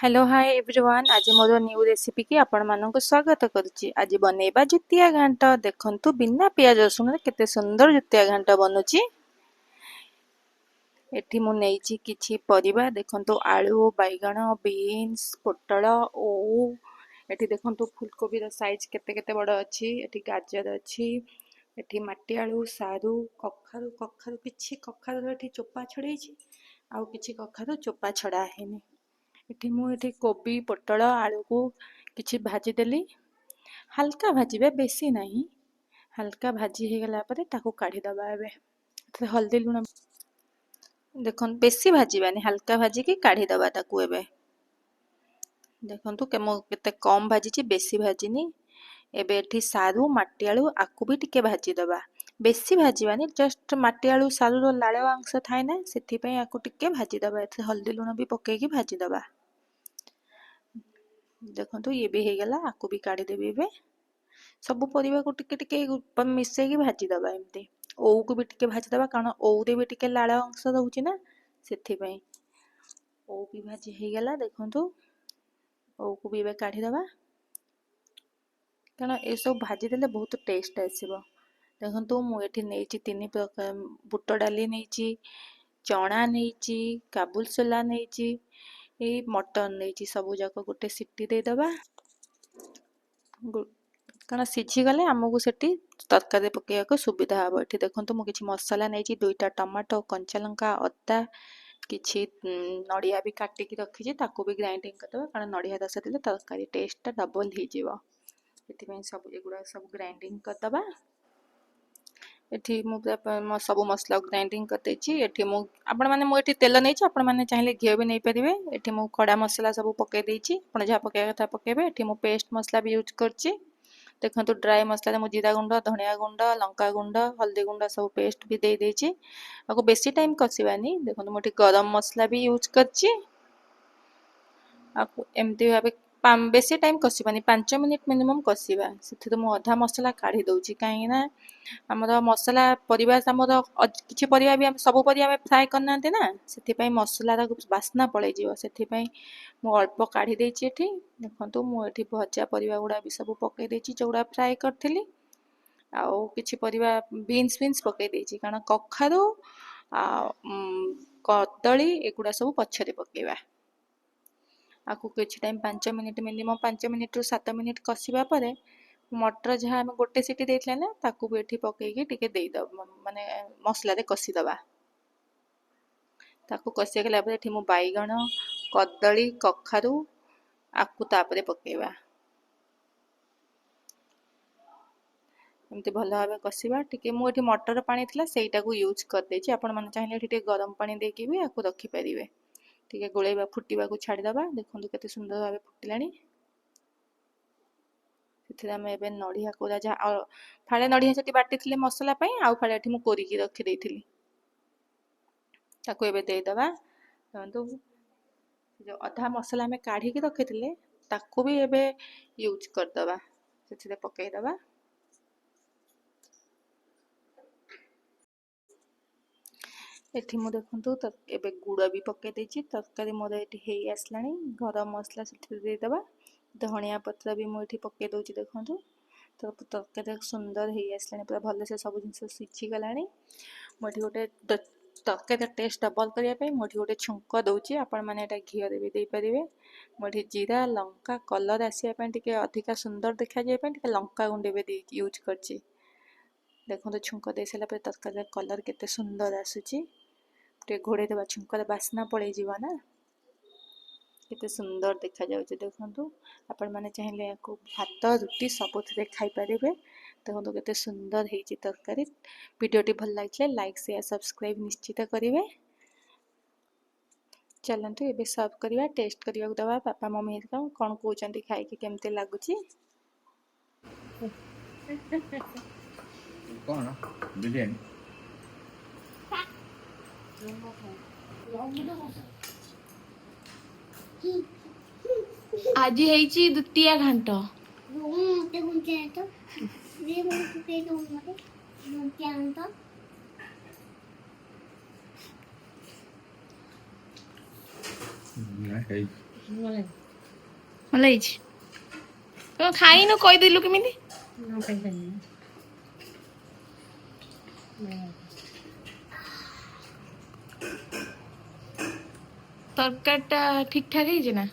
Hello hi everyone. आज more new recipe की आपण मानक स्वागत करुच्ची। आज बनैबा जुतिया घांट। देखंतु बिना पियाज रसुण रे केते सुंदर जुतिया घांट बनुची। एठी मु नेइची किछि परिबा। देखंतु आलू, बैगण, बीन्स, पोटल, ओउ। एठी देखंतु फूलकोबी रो साइज केते केते बड़ अछि। एठी गाजर अछि, एठी माटी आलू, सारू, कखारू किछि कखारू एठी चोपा छडैछि, आउ किछि कखारू चोपा छडा हेनी। एठी कोबी पोटल आलू को किछि भाजी देली। हल्का भाजीबे, बेसी नहीं। हल्का भाजी हे गला परे ताको काढी दबा। एबे हल्दी लुण देखन बेसी भाजीबानी, हल्का भाजी की काढी दबा ताको। एबे देखंतु केते कम भाजीची, बेसी भाजीनी। एबे एठी सारू माटी आलू आकु भी टिके भाजी दबा। बेसी भाजीबानी, जस्ट माटी आलू सारू रो लाळ अंश थाए ना, सेथि पई आकु टिके भाजी दबा। एथे हल्दी लुण भी पकेकी भाजी दबा। देखंतु ये भी हे गला, आकु भी काढी देबी। एबे सब परिवा को टिके टिके मिसै की भाजी दबा। एमती ओउ को भी टिके भाजी दबा, कारण ओउ रे भी टिके लाळ अंश रहउची ना, सेथि पई ओउ भी भाजी हे गला। देखंतु ओउ को भी एबे काढी दबा, कारण ए सब भाजी देले बहुत टेस्ट आसीबो। देखंतु मु एठी नेइची 3 प्रकार बुट डाली नेइची, चना नेइची, काबुल सोला नेइची, ए मटन नेइची। सबु जाक गोटे सिटी दे दबा, कारण सिझी गले आमको सेठी तरकारी पकेया को सुविधा हबो। एठी देखंतु मु किछि मसाला नेइची, 2टा टमाटो, कंचा लंका, अदा, किछि नडिया भी काटी की रखिछि, ताको भी ग्राइंडिंग कर दबा, कारण नडिया रस देले तरकारी टेस्ट डबल हे जिवो। एथि पई सब एगुडा सब ग्राइंडिंग कर दबा। एठी मु सब मसला ग्राइंडिंग कर देछि। एठी मु आपण माने मु एठी तेल नेछि, आपण माने चाहिले घियो भी नै परिबे। एठी मु खडा मसला सब पके देछि, आपण जा पके कथा पकेबे। एठी मु पेस्ट मसला भी यूज करछि। देखंतु ड्राई मसला रे मु जीरा गुंड, धनिया गुंड, लंका गुंड, हल्दी गुंड सब पेस्ट भी दे देछि। आको बेसी टाइम कसिबानी। देखंतु मु एठी गरम मसला भी यूज करछि। आको एमती भाबे बेसी टाइम कसिबानी, 5 मिनिट मिनिमम कसिबा। सेथि मु अधा मसला काढी दउछि, काहे ना हमर मसला परिबा हमर किछि परिबा भी हम सब परिबा में फ्राई करनाते ना, सेथि पई मसला रा बास्ना पळे जिवो। सेथि पई मु अल्प काढी देछि। एठी देखंतु मु एठी भजा परिबा गुडा भी सब पके देछि, जोडा फ्राई करथिली। आउ किछि परिबा बीन्स पके देछि, कारण कखारू आ कदली एगुडा सब पछरे पकेबा। आकु किछि टाइम 5 मिनिट मिनिमम 5 मिनिट रु 7 मिनिट कसिबा परे मटर जहाँ हम गोटे सिटी देथिले ना, ताकू भी एठी पकेकी टिके देई दब, माने मसला रे कसी दबा। ताकू कसी गला परे एठी मु बैगण, कदली, कखारू आकु तापरे पकेबा। एमती भल भाबे कसिबा। टिके मु एठी मटर पानी थिला, सेइटा को यूज कर देछि। आपण माने चाहिले एठी गरम पानी देकी भी आकु रखि परिबे। टिके गोळेबा फुटीबा को छाडी दबा। देखंतु केते सुंदर भाबे फुटिलानी। सेथि हम एबे नडिया कोरा जा फाळे नडिया सेठी बाटी थिले मसला पई, आउ फाळे एठी मु कोरी की रखि देइथिली, ताको एबे देई दबा। देखंतु जो अधा मसला में काढी की रखिथिले, ताको भी एबे यूज कर दबा। सेथि रे पकेई दबा। एठी मु देखंतु एबे गुड़ भी पके देछि। तरकारी मोर एठी हेई आसलानी। गरम मसला सेठी दे दबा। धनिया पत्र भी मु एठी पके दोछि। देखंतु तो तरकारी सुंदर हेई आसलानी, पूरा भले से सब जिंस सिझी गलानी। मु एठी गोटे तरकारी टेस्ट डबल करिया पई मु एठी गोटे छुंक दोछि। आपण माने एटा घियो रे भी देई परिबे। मु एठी जीरा लंका कलर आसिया पई टिके अधिका सुंदर देखा जाय पई टिके लंका गुंडे भी दे यूज करछि। देखंतु छुंक दे सला पे तरकारी कलर केते सुंदर आसुछि। टे घोड़े देबा, छुंकर बास्ना पड़े जीवा ना, केते सुंदर देखा जाउछि। देखंतु आपण माने चाहिले याको भात रुटी सबुथिरे खाइ परिबे। देखंतु केते सुंदर हेछि तरकारी। वीडियोटी भल लागिले लाइक शेयर सब्सक्राइब निश्चित करिवे। चलंतु एबे सर्व करिवा, टेस्ट करिवा दबा। पापा मम्मी हेरिका कोन कहउचंती खाइ कि केमते लागुछि। कौन बिरयानी आज ହେଇଛି ଦ୍ୱିତୀୟ ଘାଣ୍ଟ। नहीं ଭଲ ହେଇଛି। ତମେ ଖାଇନୁ କହିଦେଲୁ କେମିତି? ତରକାରୀଟା ଠିକ୍ ଠାକ୍ ହେଇଛି ନା?